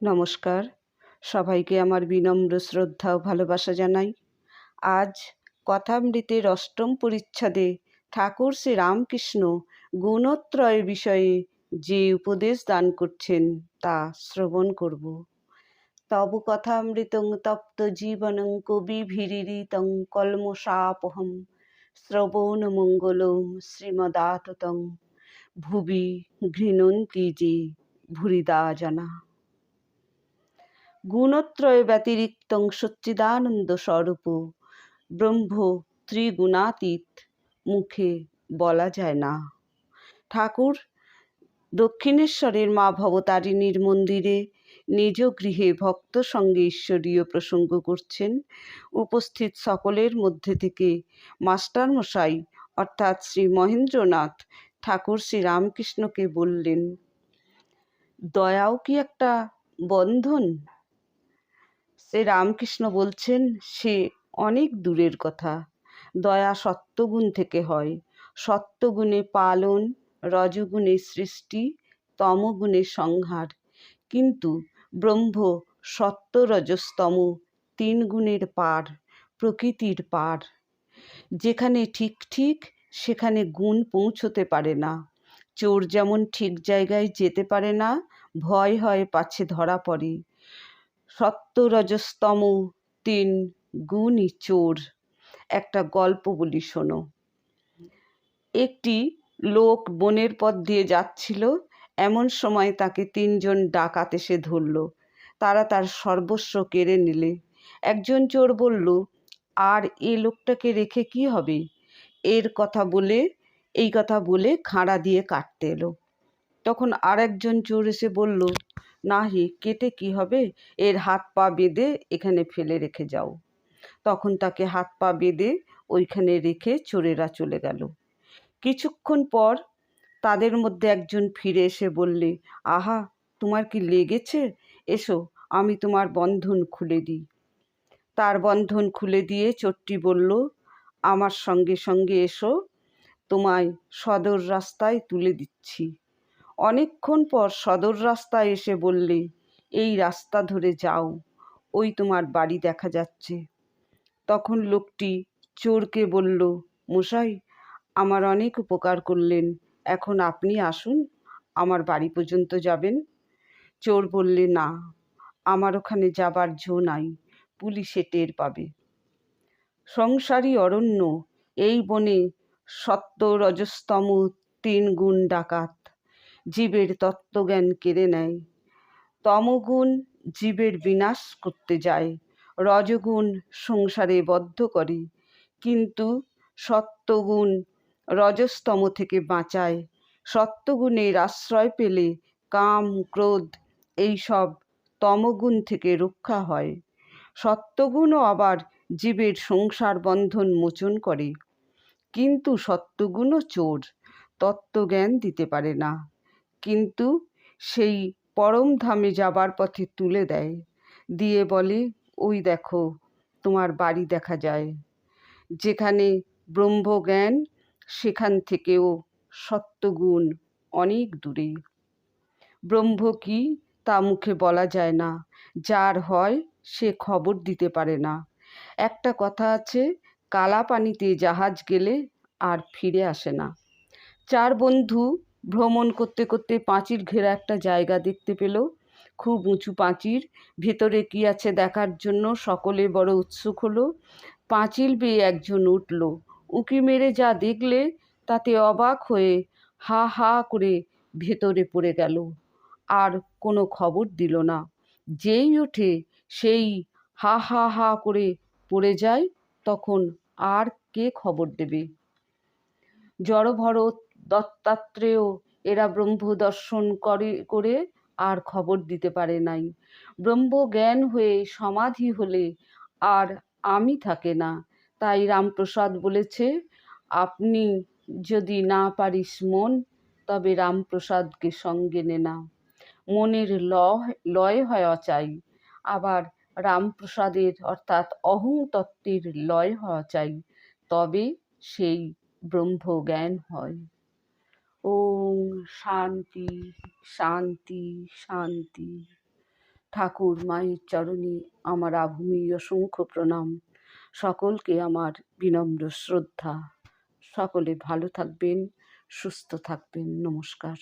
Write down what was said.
নমস্কার, সবাইকে আমার বিনম্র শ্রদ্ধা ও ভালোবাসা জানাই। আজ কথামৃতের অষ্টম পরিচ্ছদে ঠাকুর শ্রী রামকৃষ্ণ গুণত্রয় বিষয়ে যে উপদেশ দান করছেন তা শ্রবণ করব। তব কথামৃতং তপ্ত জীবনং কবিভিরিতং কলমশাপহম শ্রবণ মঙ্গলম শ্রীমদাততং ভুবি ঘৃণন্তি যে ভুরিদা জানা। গুণত্রয় ব্যতিরিক্তং সচ্চিদানন্দ স্বরূপ ব্রহ্ম ত্রিগুণাতীত মুখে বলা যায় না। ঠাকুর দক্ষিণেশ্বরের মা ভবতারিণীর মন্দিরে নিজ গৃহে ভক্ত সঙ্গে ঈশ্বরীয় প্রসঙ্গ করছেন। উপস্থিত সকলের মধ্যে থেকে মাস্টারমশাই অর্থাৎ শ্রী মহেন্দ্রনাথ ঠাকুর শ্রী রামকৃষ্ণকে বললেন, দয়াও কি একটা বন্ধন? শ্রী রামকৃষ্ণ বলছেন, সে অনেক দূরের কথা। দয়া সত্ত্বগুণ থেকে হয়। সত্ত্বগুণে পালন, রজগুণে সৃষ্টি, তমগুণে সংহার। কিন্তু ব্রহ্ম সত্ত্ব রজস্তম তিন গুণের পার, প্রকৃতির পার। যেখানে ঠিক ঠিক সেখানে গুণ পৌঁছতে পারে না। চোর যেমন ঠিক জায়গায় যেতে পারে না, ভয় হয় পাছে ধরা পড়ে। সত্ত্ব রজস্তম তিন গুণই চোর। একটা গল্প বলি শোনো। একটি লোক বনের পথ দিয়ে যাচ্ছিল। এমন সময় তাকে তিনজন ডাকাত এসে ধরল। তারা তার সর্বস্ব কেড়ে নিলে। একজন চোর বলল, আর এ লোকটাকে রেখে কি হবে? এই কথা বলে খাঁড়া দিয়ে কাটতে এলো। তখন আর একজন চোর এসে বলল, না হে, কেটে কি হবে? এর হাত পা বেঁধে এখানে ফেলে রেখে যাও। তখন তাকে হাত পা বেঁধে ওইখানে রেখে চোরেরা চলে গেল। কিছুক্ষণ পর তাদের মধ্যে একজন ফিরে এসে বললে, আহা, তোমার কি লেগেছে? এসো, আমি তোমার বন্ধন খুলে দিই। তার বন্ধন খুলে দিয়ে চোরটি বলল, আমার সঙ্গে সঙ্গে এসো, তোমায় সদর রাস্তায় তুলে দিচ্ছি। অনেকক্ষণ পর সদর রাস্তায় এসে বললে, এই রাস্তা ধরে যাও, ওই তোমার বাড়ি দেখা যাচ্ছে। তখন লোকটি চোরকে বলল, মশাই, আমার অনেক উপকার করলেন, এখন আপনি আসুন, আমার বাড়ি পর্যন্ত যাবেন। চোর বললে, না, আমার ওখানে যাবার জো নাই, পুলিশে টের পাবে। সংসারী অরণ্য, এই বনে সত্ত্ব রজস্তম তিন গুণ ডাকাত, জীবের তত্ত্বজ্ঞান কেড়ে নেয়। তমগুণ জীবের বিনাশ করতে যায়, রজগুণ সংসারে বদ্ধ করে, কিন্তু সত্ত্বগুণ রজস্তম থেকে বাঁচায়। সত্ত্বগুণের আশ্রয় পেলে কাম, ক্রোধ এইসব তমগুণ থেকে রক্ষা হয়। সত্ত্বগুণও আবার জীবের সংসার বন্ধন মোচন করে। কিন্তু সত্ত্বগুণও চোর, তত্ত্বজ্ঞান দিতে পারে না, কিন্তু সেই পরম ধামে যাবার পথে তুলে দেয়। দিয়ে বলে, ওই দেখো, তোমার বাড়ি দেখা যায়। যেখানে ব্রহ্মজ্ঞান, সেখান থেকেও সত্ত্বগুণ অনেক দূরে। ব্রহ্ম কি তা মুখে বলা যায় না, যার হয় সে খবর দিতে পারে না। একটা কথা আছে, কালা পানিতে জাহাজ গেলে আর ফিরে আসে না। চার বন্ধু ভ্রমণ করতে করতে পাঁচিল ঘেরা একটা জায়গা দেখতে পেল। খুব উঁচু পাঁচিল, ভেতরে কি আছে দেখার জন্য সকলে বড় উৎসুক হলো। পাঁচিল বেয়ে একজন উঠল। উঁকি মেরে যা দেখলে তাতে অবাক হয়ে হা হা করে ভেতরে পড়ে গেল। আর কোনো খবর দিল না। যেই ওঠে সেই হা হা হা করে পড়ে যায়, তখন আর কে খবর দেবে? জড়ভরত, দত্তাত্রেয় এরা ব্রহ্ম দর্শন করে আর খবর দিতে পারে নাই। ব্রহ্মজ্ঞান হয়ে সমাধি হলে আর আমি থাকে না। তাই রামপ্রসাদ বলেছে, আপনি যদি না পারিস মন, তবে রামপ্রসাদকে সঙ্গে নে না। মনের লয় হওয়া চাই, আবার রামপ্রসাদের অর্থাৎ অহং তত্ত্বের লয় হওয়া চাই, তবে সেই ব্রহ্মজ্ঞান হয়। ওম শান্তি শান্তি শান্তি। ঠাকুর মায়ের চরণে আমার আভূমি অসংখ্য প্রণাম। সকলকে আমার বিনম্র শ্রদ্ধা। সকলে ভালো থাকবেন, সুস্থ থাকবেন। নমস্কার।